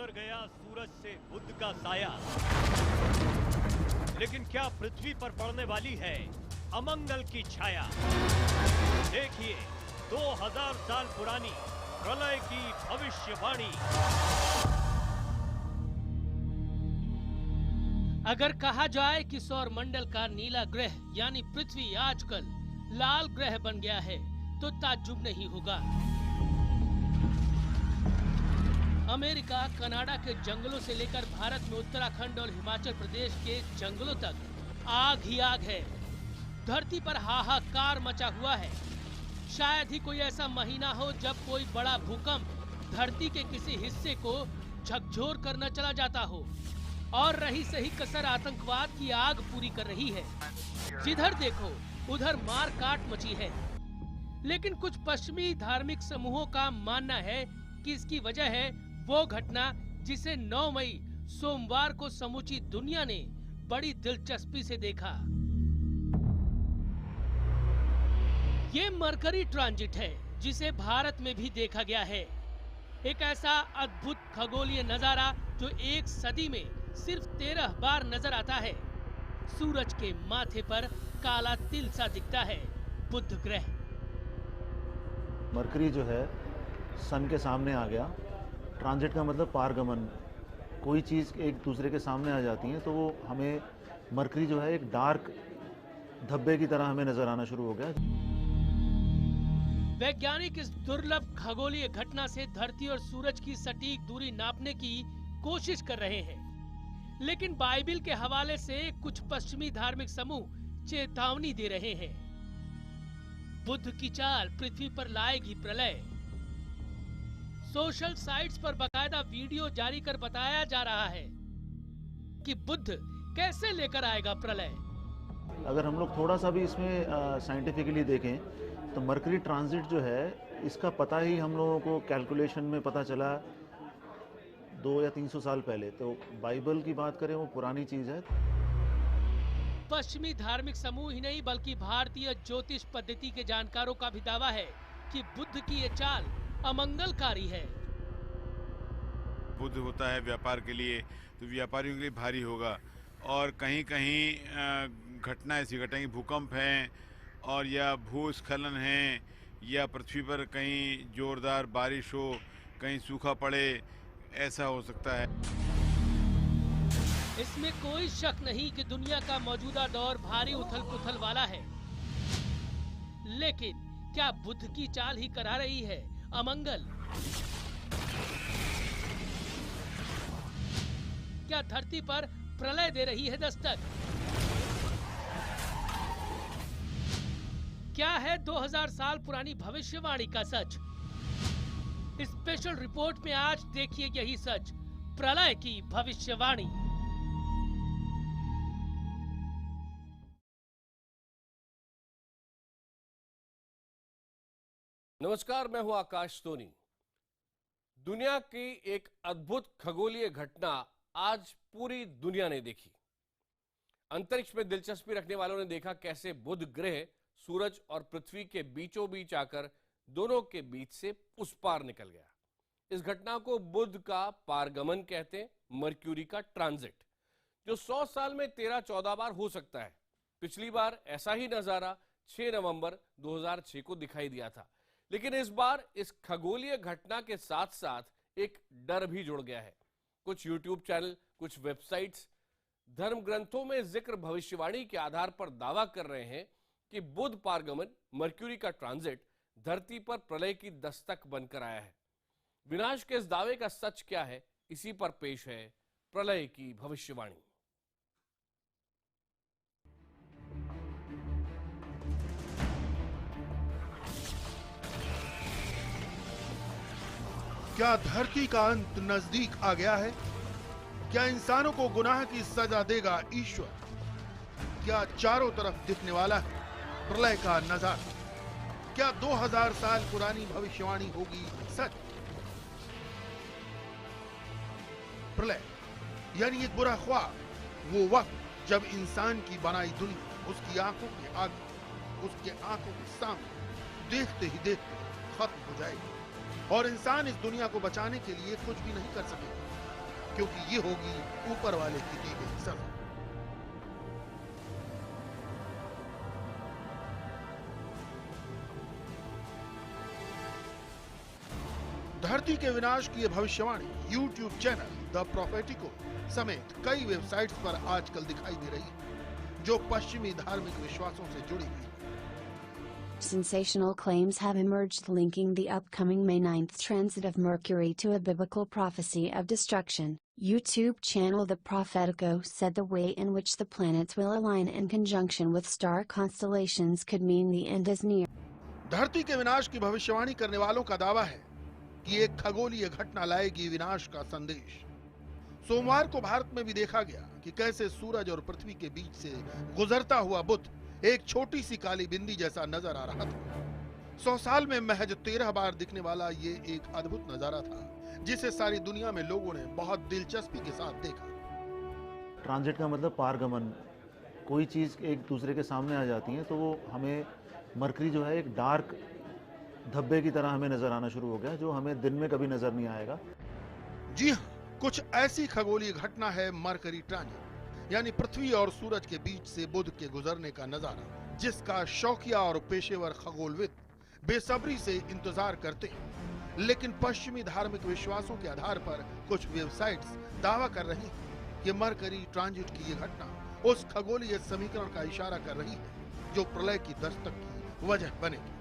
कर गया सूरज से बुध का साया, लेकिन क्या पृथ्वी पर पड़ने वाली है अमंगल की छाया? देखिए 2000 साल पुरानी प्रलय की भविष्यवाणी। अगर कहा जाए कि सौर मंडल का नीला ग्रह यानी पृथ्वी आजकल लाल ग्रह बन गया है तो ताज्जुब नहीं होगा। अमेरिका, कनाडा के जंगलों से लेकर भारत में उत्तराखंड और हिमाचल प्रदेश के जंगलों तक आग ही आग है। धरती पर हाहाकार मचा हुआ है। शायद ही कोई ऐसा महीना हो जब कोई बड़ा भूकंप धरती के किसी हिस्से को झकझोर कर न चला जाता हो। और रही सही कसर आतंकवाद की आग पूरी कर रही है। जिधर देखो उधर मार काट मची है। लेकिन कुछ पश्चिमी धार्मिक समूहों का मानना है कि इसकी वजह है वो घटना जिसे 9 मई सोमवार को समूची दुनिया ने बड़ी दिलचस्पी से देखा। ये मरकरी ट्रांजिट है जिसे भारत में भी देखा गया है। एक ऐसा अद्भुत खगोलीय नजारा जो एक सदी में सिर्फ 13 बार नजर आता है। सूरज के माथे पर काला तिल सा दिखता है बुध ग्रह। मरकरी जो है सन के सामने आ गया। ट्रांजिट का मतलब पारगमन। कोई चीज़ एक दूसरे के सामने आ जाती है तो वो हमें मरकरी जो है एक डार्क धब्बे की तरह हमें नजर आना शुरू हो गया। वैज्ञानिक इस दुर्लभ खगोलीय घटना से धरती और सूरज की सटीक दूरी नापने की कोशिश कर रहे हैं। लेकिन बाइबिल के हवाले से कुछ पश्चिमी धार्मिक समूह चेतावनी दे रहे हैं। बुध की चाल पृथ्वी पर लाएगी प्रलय। सोशल साइट्स पर बकायदा वीडियो जारी कर बताया जा रहा है कि बुध कैसे लेकर आएगा प्रलय। अगर हम लोग थोड़ा सा भी इसमें साइंटिफिकली देखें तो मरकरी ट्रांजिट जो है इसका पता ही हम लोगों को कैलकुलेशन में पता चला 200 या 300 साल पहले। तो बाइबल की बात करें वो पुरानी चीज है। पश्चिमी धार्मिक समूह ही नहीं बल्कि भारतीय ज्योतिष पद्धति के जानकारों का भी दावा है कि बुध की ये चाल अमंगलकारी है। बुध होता है व्यापार के लिए, तो व्यापारियों के लिए भारी होगा। और कहीं कहीं घटना ऐसी घटेंगी, भूकंप हैं और या भूस्खलन हैं या पृथ्वी पर कहीं जोरदार बारिश हो, कहीं सूखा पड़े, ऐसा हो सकता है। इसमें कोई शक नहीं कि दुनिया का मौजूदा दौर भारी उथल पुथल वाला है। लेकिन क्या बुध की चाल ही करा रही है अमंगल? क्या धरती पर प्रलय दे रही है दस्तक? क्या है 2000 साल पुरानी भविष्यवाणी का सच? स्पेशल रिपोर्ट में आज देखिए यही सच, प्रलय की भविष्यवाणी। नमस्कार, मैं हूं आकाश सोनी। दुनिया की एक अद्भुत खगोलीय घटना आज पूरी दुनिया ने देखी। अंतरिक्ष में दिलचस्पी रखने वालों ने देखा कैसे बुध ग्रह सूरज और पृथ्वी के बीचों बीच आकर दोनों के बीच से उस पार निकल गया। इस घटना को बुध का पारगमन कहते हैं, मर्क्यूरी का ट्रांजिट, जो 100 साल में 13-14 बार हो सकता है। पिछली बार ऐसा ही नजारा 6 नवंबर 2006 को दिखाई दिया था। लेकिन इस बार इस खगोलीय घटना के साथ साथ एक डर भी जुड़ गया है। कुछ यूट्यूब चैनल, कुछ वेबसाइट्स धर्म ग्रंथों में जिक्र भविष्यवाणी के आधार पर दावा कर रहे हैं कि बुध पारगमन, मर्क्यूरी का ट्रांजिट धरती पर प्रलय की दस्तक बनकर आया है। विनाश के इस दावे का सच क्या है, इसी पर पेश है प्रलय की भविष्यवाणी। क्या धरती का अंत नजदीक आ गया है? क्या इंसानों को गुनाह की सजा देगा ईश्वर? क्या चारों तरफ दिखने वाला है प्रलय का नजारा? क्या 2000 साल पुरानी भविष्यवाणी होगी सच? प्रलय यानी एक बुरा ख्वाब, वो वक्त जब इंसान की बनाई दुनिया उसकी आंखों के आगे, उसके आंखों के सामने देखते ही देखते खत्म हो जाएगी और इंसान इस दुनिया को बचाने के लिए कुछ भी नहीं कर सकेगा। क्योंकि ये होगी ऊपर वाले की दी गई सजा। धरती के विनाश की यह भविष्यवाणी YouTube चैनल द प्रोफेटिको समेत कई वेबसाइट्स पर आजकल दिखाई दे रही है, जो पश्चिमी धार्मिक विश्वासों से जुड़ी हुई है। Sensational claims have emerged linking the upcoming May 9th transit of Mercury to a biblical prophecy of destruction. YouTube channel The Prophetico said the way in which the planets will align in conjunction with star constellations could mean the end is near. धरती के विनाश की भविष्यवाणी करने वालों का दावा है कि एक खगोलीय घटना लाएगी विनाश का संदेश। सोमवार को भारत में भी देखा गया कि कैसे सूरज और पृथ्वी के बीच से गुजरता हुआ बुध एक छोटी सी काली बिंदी जैसा नजर आ रहा था। 100 साल में महज 13 बार दिखने वाला ये एक अद्भुत नजारा था, जिसे सारी दुनिया में लोगों ने बहुत दिलचस्पी के साथ देखा। ट्रांजिट का मतलब पारगमन। कोई चीज़ एक दूसरे के सामने आ जाती है तो वो हमें मरकरी जो है एक डार्क धब्बे की तरह हमें नजर आना शुरू हो गया, जो हमें दिन में कभी नजर नहीं आएगा। जी हाँ, कुछ ऐसी खगोलीय घटना है मरकरी ट्रांजिट, यानी पृथ्वी और सूरज के बीच से बुध के गुजरने का नजारा, जिसका शौकिया और पेशेवर खगोलविद बेसब्री से इंतजार करते हैं। लेकिन पश्चिमी धार्मिक विश्वासों के आधार पर कुछ वेबसाइट्स दावा कर रही हैं कि मरकरी ट्रांजिट की ये घटना उस खगोलीय समीकरण का इशारा कर रही है जो प्रलय की दस्तक की वजह बनेगी।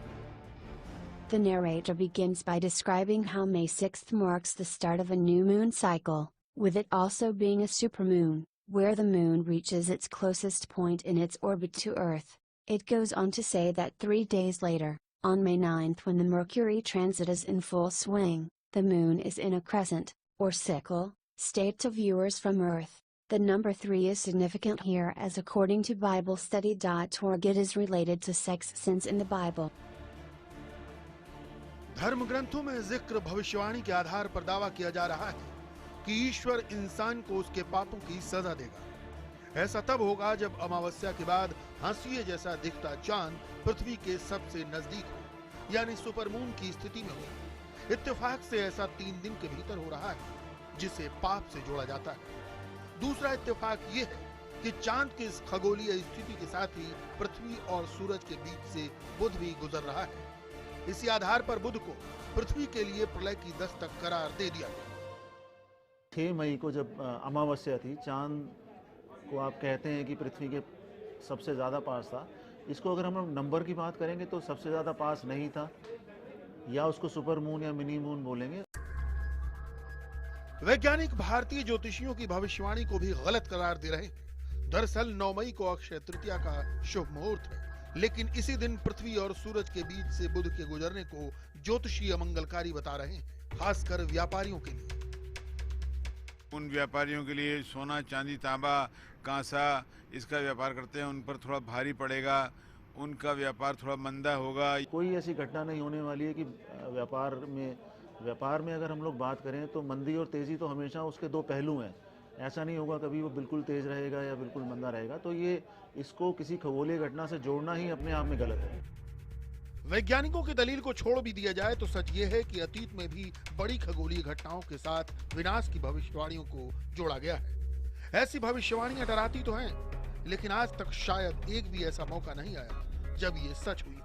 The narrator begins by describing how May 6th marks the start of a new moon cycle, with it also being a supermoon, where the moon reaches its closest point in its orbit to Earth. It goes on to say that 3 days later, on May 9th, when the Mercury transit is in full swing, the moon is in a crescent, or sickle, state to viewers from Earth. The number 3 is significant here as according to BibleStudy.org it is related to sixth sense in the Bible. धर्म ग्रंथों में जिक्र भविष्यवाणी के आधार पर दावा किया जा रहा है कि ईश्वर इंसान को उसके पापों की सजा देगा। ऐसा तब होगा जब अमावस्या के बाद हांसिये जैसा दिखता चांद पृथ्वी के सबसे नजदीक हो, यानी सुपरमून की स्थिति में हो। इत्तेफाक से ऐसा 3 दिन के भीतर हो रहा है, जिसे पाप से जोड़ा जाता है। दूसरा इत्तेफाक ये है कि चांद की इस खगोलीय स्थिति के साथ ही पृथ्वी और सूरज के बीच से बुध भी गुजर रहा है। इसी आधार पर बुध को पृथ्वी के लिए प्रलय की दस्तक करार दे दिया गया। 6 मई को जब अमावस्या थी, चांद को आप कहते हैं कि पृथ्वी के सबसे ज़्यादा पास था। इसको अगर हम नंबर की बात करेंगे तो सबसे ज़्यादा पास नहीं था, या उसको सुपर मून या मिनी मून बोलेंगे। वैज्ञानिक भारतीय ज्योतिषियों की भविष्यवाणी को भी गलत करार दे रहे हैं। दरअसल 9 मई को अक्षय तृतीया का शुभ मुहूर्त है, लेकिन इसी दिन पृथ्वी और सूरज के बीच से बुध के गुजरने को ज्योतिषीय मंगलकारी बता रहे हैं, खासकर व्यापारियों के लिए। उन व्यापारियों के लिए सोना, चांदी, तांबा, कांसा इसका व्यापार करते हैं, उन पर थोड़ा भारी पड़ेगा, उनका व्यापार थोड़ा मंदा होगा। कोई ऐसी घटना नहीं होने वाली है कि व्यापार में अगर हम लोग बात करें तो मंदी और तेज़ी तो हमेशा उसके 2 पहलू हैं। ऐसा नहीं होगा कभी वो बिल्कुल तेज़ रहेगा या बिल्कुल मंदा रहेगा। तो ये इसको किसी खगोलीय घटना से जोड़ना ही अपने आप में गलत है। वैज्ञानिकों की दलील को छोड़ भी दिया जाए तो सच ये है कि अतीत में भी बड़ी खगोलीय घटनाओं के साथ विनाश की भविष्यवाणियों को जोड़ा गया है। ऐसी भविष्यवाणियां डराती तो हैं, लेकिन आज तक शायद एक भी ऐसा मौका नहीं आया जब ये सच हुई।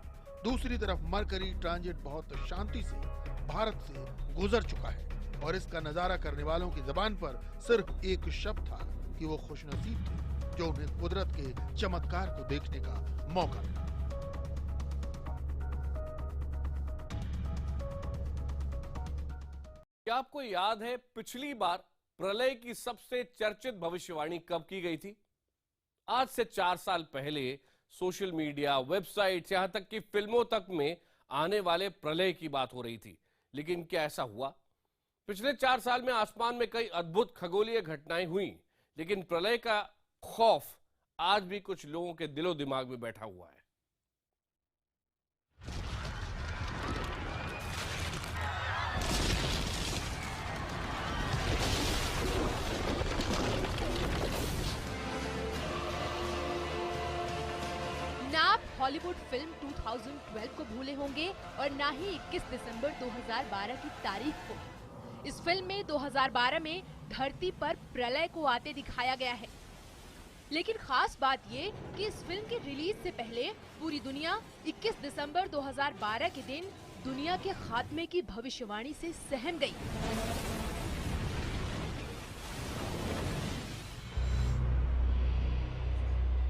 दूसरी तरफ मरकरी ट्रांजिट बहुत शांति से भारत से गुजर चुका है, और इसका नजारा करने वालों की जबान पर सिर्फ एक शब्द था कि वो खुशनसीब थे जो उन्हें कुदरत के चमत्कार को देखने का मौका मिला। क्या आपको याद है पिछली बार प्रलय की सबसे चर्चित भविष्यवाणी कब की गई थी? आज से 4 साल पहले सोशल मीडिया, वेबसाइट, यहां तक कि फिल्मों तक में आने वाले प्रलय की बात हो रही थी। लेकिन क्या ऐसा हुआ? पिछले 4 साल में आसमान में कई अद्भुत खगोलीय घटनाएं हुई, लेकिन प्रलय का खौफ आज भी कुछ लोगों के दिलो दिमाग में बैठा हुआ है। ना आप हॉलीवुड फिल्म 2012 को भूले होंगे और ना ही 21 दिसंबर 2012 की तारीख को। इस फिल्म में 2012 में धरती पर प्रलय को आते दिखाया गया है। लेकिन खास बात ये कि इस फिल्म के रिलीज से पहले पूरी दुनिया 21 दिसंबर 2012 के दिन दुनिया के खात्मे की भविष्यवाणी से सहम गई।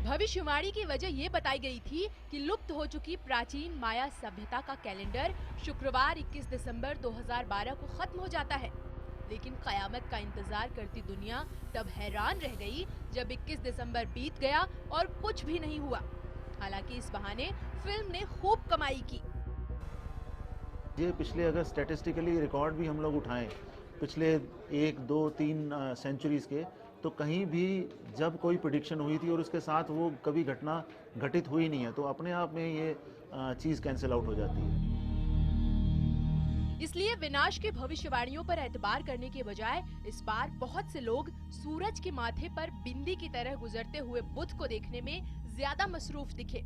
भविष्यवाणी की वजह ये बताई गई थी कि लुप्त हो चुकी प्राचीन माया सभ्यता का कैलेंडर शुक्रवार 21 दिसंबर 2012 को खत्म हो जाता है। लेकिन कयामत का इंतजार करती दुनिया तब हैरान रह गई जब 21 दिसंबर बीत गया और कुछ भी नहीं हुआ। हालांकि इस बहाने फिल्म ने खूब कमाई की। ये पिछले अगर स्टैटिस्टिकली रिकॉर्ड भी हम लोग उठाएं पिछले 1, 2, 3 सेंचुरीज के, तो कहीं भी जब कोई प्रेडिक्शन हुई थी और उसके साथ वो कभी घटना घटित हुई नहीं है, तो अपने आप में ये चीज़ कैंसिल आउट हो जाती है। इसलिए विनाश की भविष्यवाणियों पर एतबार करने के बजाय इस बार बहुत से लोग सूरज के माथे पर बिंदी की तरह गुजरते हुए बुध को देखने में ज्यादा मसरूफ दिखे,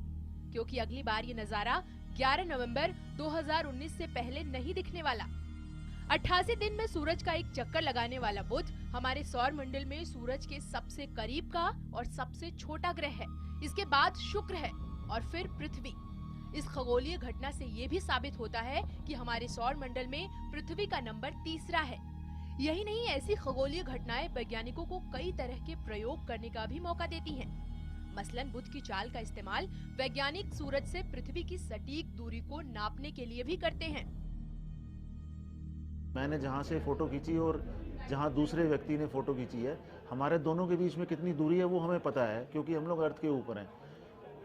क्योंकि अगली बार ये नजारा 11 नवंबर 2019 से पहले नहीं दिखने वाला। 88 दिन में सूरज का एक चक्कर लगाने वाला बुध हमारे सौर मंडल में सूरज के सबसे करीब का और सबसे छोटा ग्रह है। इसके बाद शुक्र है और फिर पृथ्वी। इस खगोलीय घटना से ये भी साबित होता है कि हमारे सौर मंडल में पृथ्वी का नंबर तीसरा है। यही नहीं, ऐसी खगोलीय घटनाएं वैज्ञानिकों को कई तरह के प्रयोग करने का भी मौका देती हैं। मसलन बुध की चाल का इस्तेमाल वैज्ञानिक सूरज से पृथ्वी की सटीक दूरी को नापने के लिए भी करते हैं। मैंने जहाँ से फोटो खींची और जहाँ दूसरे व्यक्ति ने फोटो खींची है, हमारे दोनों के बीच में कितनी दूरी है वो हमें पता है, क्योंकि हम लोग अर्थ के ऊपर हैं।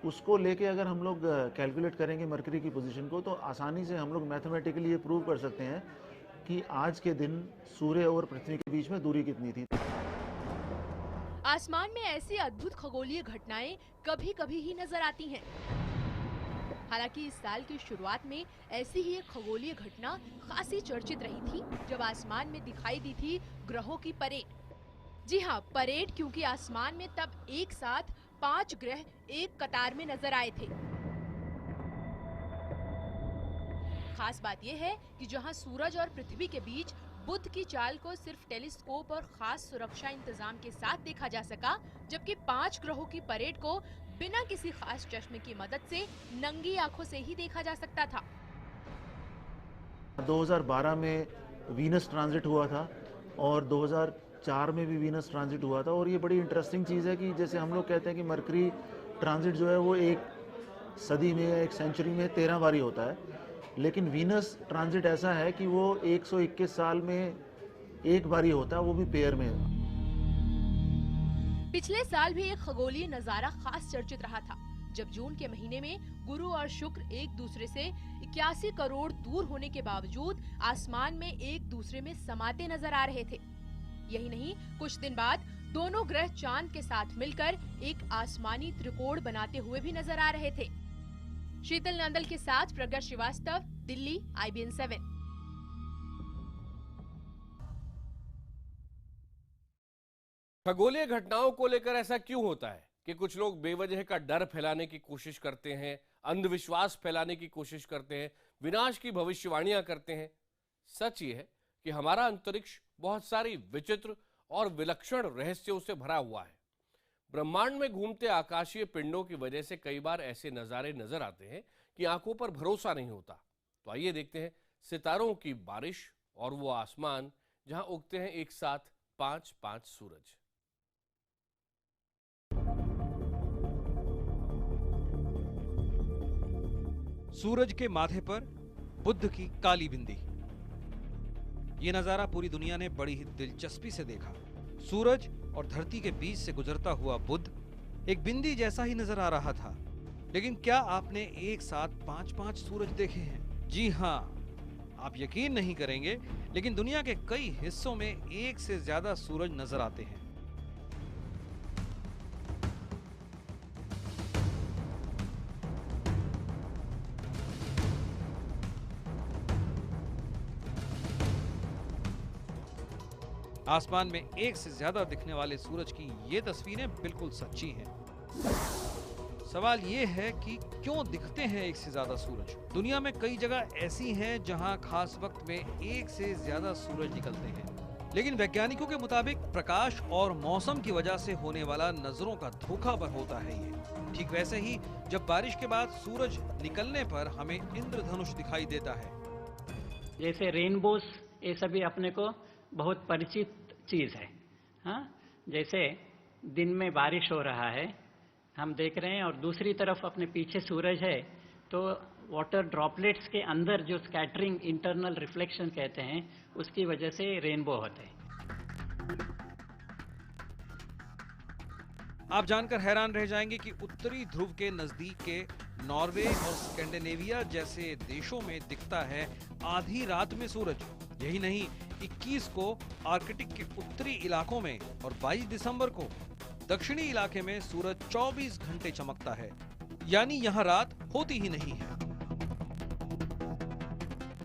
उसको लेके अगर हम लोग कैलकुलेट करेंगे मरकरी की पोजीशन को, तो आसानी से हम लोग मैथमेटिकली ये प्रूव कर सकते हैं कि आज के दिन सूर्य और पृथ्वी के बीच में दूरी कितनी थी। आसमान में ऐसी अद्भुत खगोलीय घटनाएं कभी कभी ही नजर आती हैं। हालांकि इस साल की शुरुआत में ऐसी ही एक खगोलीय घटना खासी चर्चित रही थी, जब आसमान में दिखाई दी थी ग्रहों की परेड। जी हाँ, परेड, क्योंकि आसमान में तब एक साथ 5 ग्रह एक कतार में नजर आए थे। खास बात यह है कि जहां सूरज और पृथ्वी के बीच बुध की चाल को सिर्फ टेलीस्कोप और खास सुरक्षा इंतजाम के साथ देखा जा सका, जबकि 5 ग्रहों की परेड को बिना किसी खास चश्मे की मदद से नंगी आंखों से ही देखा जा सकता था। 2012 में वीनस ट्रांजिट हुआ था और 2004 में भी वीनस ट्रांजिट हुआ था। और ये बड़ी इंटरेस्टिंग चीज़ है कि जैसे हम लोग कहते हैं कि मरकरी ट्रांजिट जो है वो एक सदी में, एक सेंचुरी में 13 बारी होता है, लेकिन वीनस ट्रांजिट ऐसा है कि वो 121 साल में एक बारी होता है, वो भी पेयर में। पिछले साल भी एक खगोलीय नजारा खास चर्चित रहा था, जब जून के महीने में गुरु और शुक्र एक दूसरे से 81 करोड़ दूर होने के बावजूद आसमान में एक दूसरे में समाते नजर आ रहे थे। यही नहीं, कुछ दिन बाद दोनों ग्रह चांद के साथ मिलकर एक आसमानी त्रिकोण बनाते हुए भी नजर आ रहे थे। शीतल नंदल के साथ प्रज्ञा श्रीवास्तव, दिल्ली, IBN 7। खगोलीय घटनाओं को लेकर ऐसा क्यों होता है कि कुछ लोग बेवजह का डर फैलाने की कोशिश करते हैं, अंधविश्वास फैलाने की कोशिश करते हैं, विनाश की भविष्यवाणियां करते हैं? सच ये है कि हमारा अंतरिक्ष बहुत सारी विचित्र और विलक्षण रहस्यों से भरा हुआ है। ब्रह्मांड में घूमते आकाशीय पिंडों की वजह से कई बार ऐसे नजारे नजर आते हैं कि आंखों पर भरोसा नहीं होता। तो आइए देखते हैं सितारों की बारिश और वो आसमान जहां उगते हैं एक साथ 5-5 सूरज। सूरज के माथे पर बुध की काली बिंदी। ये नजारा पूरी दुनिया ने बड़ी ही दिलचस्पी से देखा। सूरज और धरती के बीच से गुजरता हुआ बुध एक बिंदी जैसा ही नजर आ रहा था। लेकिन क्या आपने एक साथ 5-5 सूरज देखे हैं? जी हाँ, आप यकीन नहीं करेंगे, लेकिन दुनिया के कई हिस्सों में एक से ज्यादा सूरज नजर आते हैं। आसमान में एक से ज्यादा दिखने वाले सूरज की ये तस्वीरें बिल्कुल सच्ची हैं। सवाल ये है कि क्यों दिखते हैं एक से ज्यादा सूरज। दुनिया में कई जगह ऐसी हैं जहां खास वक्त में एक से ज्यादा सूरज निकलते हैं, लेकिन वैज्ञानिकों के मुताबिक प्रकाश और मौसम की वजह से होने वाला नजरों का धोखा पर होता है ये। ठीक वैसे ही जब बारिश के बाद सूरज निकलने पर हमें इंद्रधनुष दिखाई देता है। जैसे रेनबोस, ये सभी अपने को बहुत परिचित चीज है। हाँ, जैसे दिन में बारिश हो रहा है, हम देख रहे हैं, और दूसरी तरफ अपने पीछे सूरज है, तो वाटर ड्रॉपलेट्स के अंदर जो स्कैटरिंग, इंटरनल रिफ्लेक्शन कहते हैं, उसकी वजह से रेनबो होते हैं। आप जानकर हैरान रह जाएंगे कि उत्तरी ध्रुव के नजदीक के नॉर्वे और स्कैंडिनेविया जैसे देशों में दिखता है आधी रात में सूरज। यही नहीं, 21 को आर्कटिक के उत्तरी इलाकों में और 22 दिसंबर को दक्षिणी इलाके में सूरज 24 घंटे चमकता है, यानी यहाँ रात होती ही नहीं है।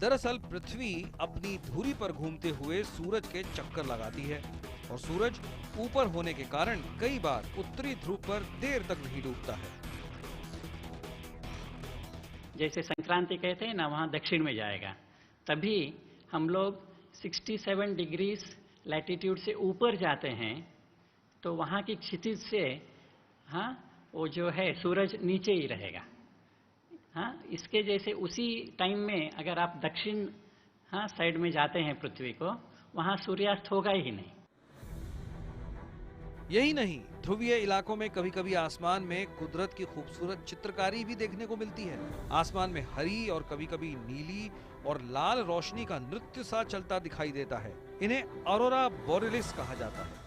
दरअसल पृथ्वी अपनी धुरी पर घूमते हुए सूरज के चक्कर लगाती है और सूरज ऊपर होने के कारण कई बार उत्तरी ध्रुव पर देर तक नहीं डूबता है। जैसे संक्रांति कहते हैं ना, वहाँ दक्षिण में जाएगा, तभी हम लोग 67 डिग्रीज लैटिट्यूड से ऊपर जाते हैं, तो वहाँ की क्षितिज से हाँ वो जो है सूरज नीचे ही रहेगा। हाँ, इसके जैसे उसी टाइम में अगर आप दक्षिण हाँ साइड में जाते हैं पृथ्वी को, वहाँ सूर्यास्त होगा ही नहीं। यही नहीं, ध्रुवीय इलाकों में कभी कभी आसमान में कुदरत की खूबसूरत चित्रकारी भी देखने को मिलती है। आसमान में हरी और कभी कभी नीली और लाल रोशनी का नृत्य सा चलता दिखाई देता है। इन्हें ऑरोरा बोरेलिस कहा जाता है।